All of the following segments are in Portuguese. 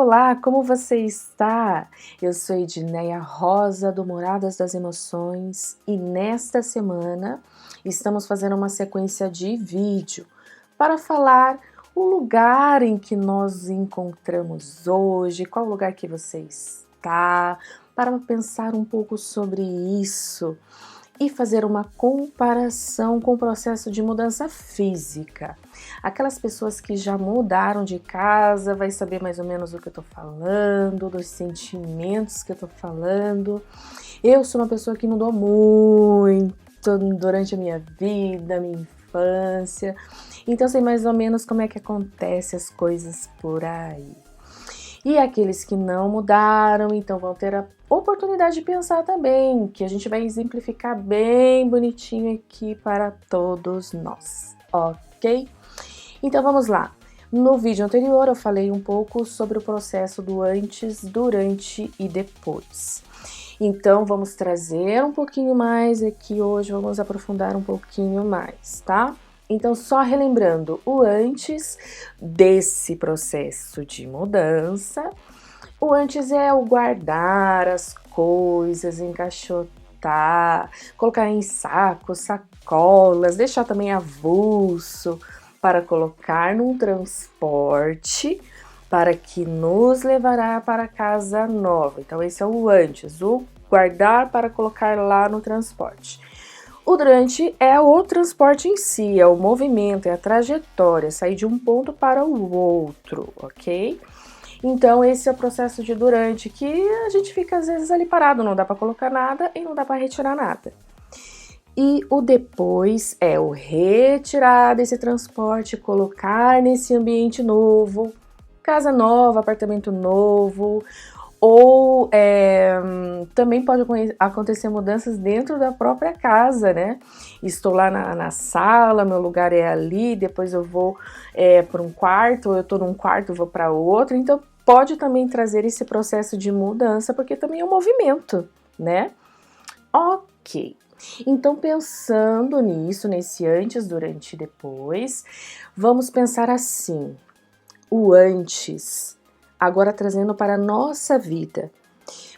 Olá, como você está? Eu sou Edneia Rosa, do Moradas das Emoções, e nesta semana estamos fazendo uma sequência de vídeo para falar o lugar em que nós encontramos hoje, qual lugar que você está, para pensar um pouco sobre isso e fazer uma comparação com o processo de mudança física. Aquelas pessoas que já mudaram de casa vai saber mais ou menos do que eu tô falando, dos sentimentos que eu tô falando. Eu sou uma pessoa que mudou muito durante a minha vida, minha infância, então sei mais ou menos como é que acontece as coisas por aí. E aqueles que não mudaram, então vão ter a oportunidade de pensar também, que a gente vai exemplificar bem bonitinho aqui para todos nós, ok? Então vamos lá. No vídeo anterior eu falei um pouco sobre o processo do antes, durante e depois. Então vamos trazer um pouquinho mais aqui hoje, vamos aprofundar um pouquinho mais, tá? Então, só relembrando, o antes desse processo de mudança, o antes é o guardar as coisas, encaixotar, colocar em sacos, sacolas, deixar também avulso para colocar num transporte para que nos levará para casa nova. Então, esse é o antes, o guardar para colocar lá no transporte. O durante é o transporte em si, é o movimento, é a trajetória, sair de um ponto para o outro, ok? Então esse é o processo de durante, que a gente fica às vezes ali parado, não dá para colocar nada e não dá para retirar nada. E o depois é o retirar desse transporte, colocar nesse ambiente novo, casa nova, apartamento novo, ou também pode acontecer mudanças dentro da própria casa, né? Estou lá na sala, meu lugar é ali, depois eu vou para um quarto, ou eu estou num quarto, vou para outro. Então pode também trazer esse processo de mudança, porque também é um movimento, né? Ok. Então, pensando nisso, nesse antes, durante e depois, vamos pensar assim: o antes, agora trazendo para a nossa vida,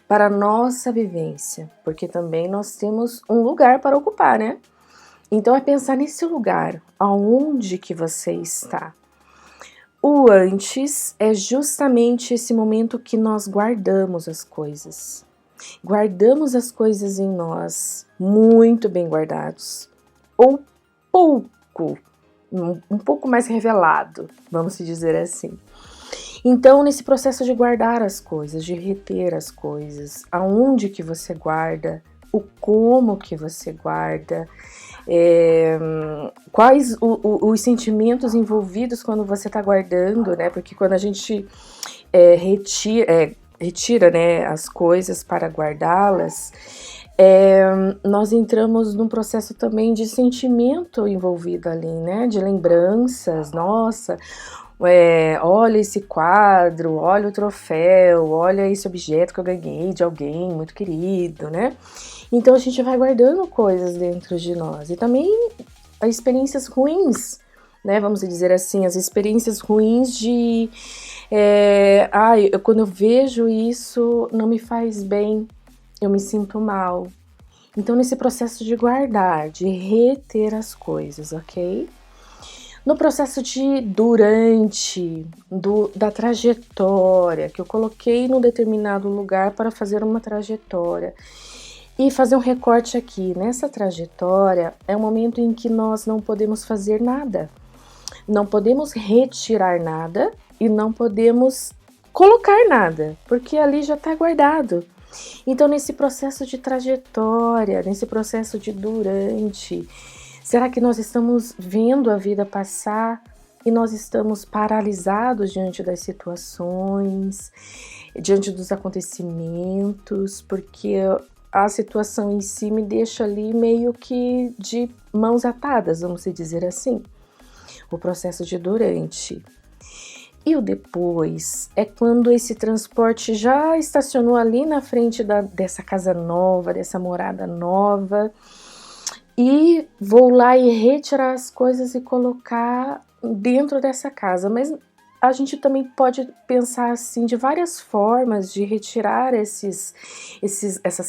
para a nossa vivência, porque também nós temos um lugar para ocupar, né? Então é pensar nesse lugar, aonde que você está. O antes é justamente esse momento que nós guardamos as coisas. Guardamos as coisas em nós, muito bem guardados, ou pouco, um pouco mais revelado, vamos dizer assim. Então, nesse processo de guardar as coisas, de reter as coisas, aonde que você guarda, o como que você guarda, quais os sentimentos envolvidos quando você está guardando, né? Porque quando a gente retira, né, as coisas para guardá-las, nós entramos num processo também de sentimento envolvido ali, né? De lembranças, nossa, olha esse quadro, olha o troféu, olha esse objeto que eu ganhei de alguém muito querido, né? Então a gente vai guardando coisas dentro de nós. E também as experiências ruins, né? Vamos dizer assim, as experiências ruins de quando eu vejo isso, não me faz bem, eu me sinto mal. Então, nesse processo de guardar, de reter as coisas, ok? No processo de durante, da trajetória, que eu coloquei num determinado lugar para fazer uma trajetória. E fazer um recorte aqui, nessa trajetória, é um momento em que nós não podemos fazer nada. Não podemos retirar nada e não podemos colocar nada, porque ali já está guardado. Então, nesse processo de trajetória, nesse processo de durante, será que nós estamos vendo a vida passar e nós estamos paralisados diante das situações, diante dos acontecimentos, porque a situação em si me deixa ali meio que de mãos atadas, vamos dizer assim. O processo de durante. E o depois é quando esse transporte já estacionou ali na frente dessa casa nova, dessa morada nova, e vou lá e retirar as coisas e colocar dentro dessa casa, mas a gente também pode pensar assim de várias formas de retirar essas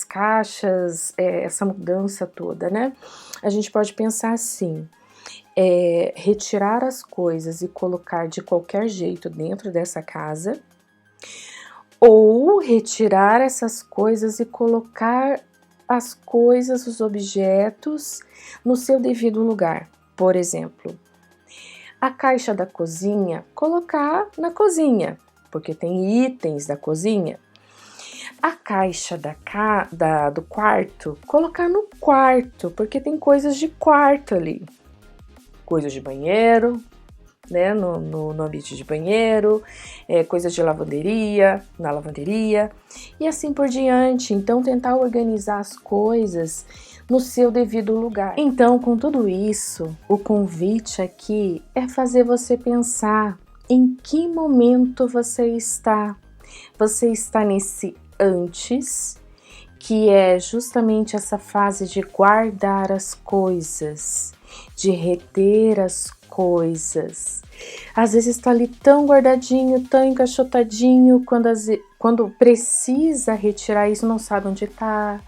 caixas, essa mudança toda, né? A gente pode pensar assim, retirar as coisas e colocar de qualquer jeito dentro dessa casa, ou retirar essas coisas e colocar as coisas, os objetos, no seu devido lugar. Por exemplo, a caixa da cozinha, colocar na cozinha, porque tem itens da cozinha. A caixa do quarto, colocar no quarto, porque tem coisas de quarto ali. Coisas de banheiro, né, no ambiente de banheiro, coisas de lavanderia, na lavanderia, e assim por diante. Então, tentar organizar as coisas no seu devido lugar. Então, com tudo isso, o convite aqui é fazer você pensar em que momento você está. Você está nesse antes, que é justamente essa fase de guardar as coisas, de reter as coisas. Às vezes está ali tão guardadinho, tão encaixotadinho, quando precisa retirar isso, não sabe onde está,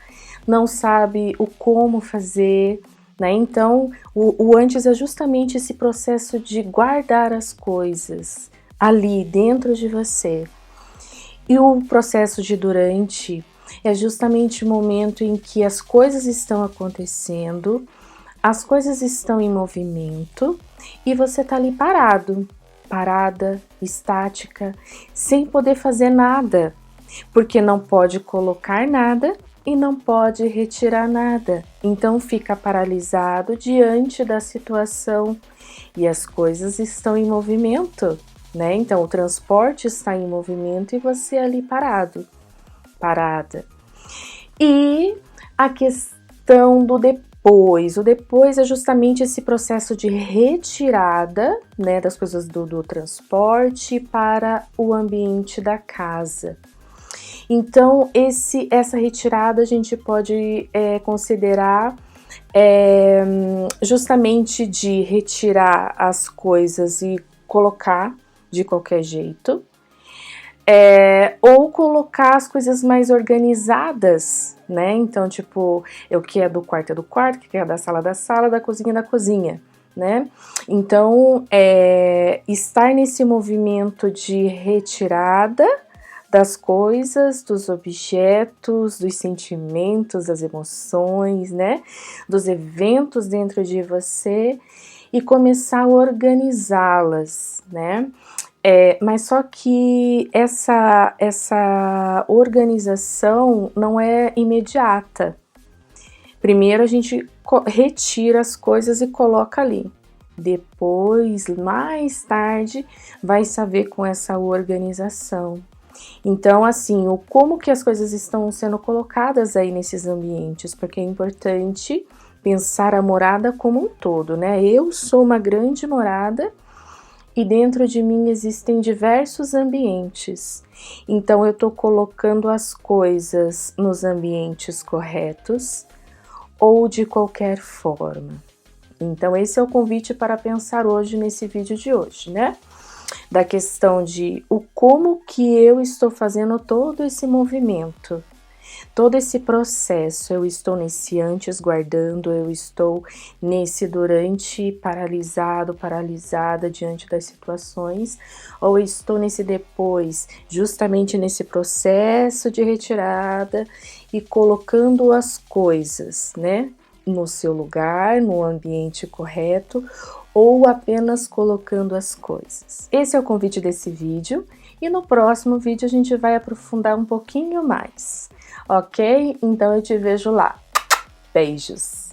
não sabe o como fazer, né? Então, o antes é justamente esse processo de guardar as coisas ali dentro de você. E o processo de durante é justamente o momento em que as coisas estão acontecendo, as coisas estão em movimento e você tá ali parada, estática, sem poder fazer nada, porque não pode colocar nada e não pode retirar nada. Então fica paralisado diante da situação e as coisas estão em movimento, né? Então o transporte está em movimento e você ali parada. E a questão do depois. O depois é justamente esse processo de retirada, né, das coisas do transporte para o ambiente da casa. Então, essa retirada a gente pode considerar justamente de retirar as coisas e colocar de qualquer jeito, ou colocar as coisas mais organizadas, né? Então, tipo, o que é do quarto, o que é da sala, da cozinha, da cozinha, né? Então, estar nesse movimento de retirada das coisas, dos objetos, dos sentimentos, das emoções, né? Dos eventos dentro de você e começar a organizá-las, né? Mas só que essa organização não é imediata. Primeiro a gente retira as coisas e coloca ali. Depois, mais tarde, vai saber com essa organização. Então, assim, como que as coisas estão sendo colocadas aí nesses ambientes, porque é importante pensar a morada como um todo, né? Eu sou uma grande morada e dentro de mim existem diversos ambientes. Então, eu estou colocando as coisas nos ambientes corretos ou de qualquer forma. Então, esse é o convite para pensar hoje nesse vídeo de hoje, né? Da questão de como que eu estou fazendo todo esse movimento, todo esse processo. Eu estou nesse antes guardando, eu estou nesse durante paralisada diante das situações, ou eu estou nesse depois, justamente nesse processo de retirada e colocando as coisas, né, no seu lugar, no ambiente correto, ou apenas colocando as coisas. Esse é o convite desse vídeo e no próximo vídeo a gente vai aprofundar um pouquinho mais, ok? Então eu te vejo lá. Beijos!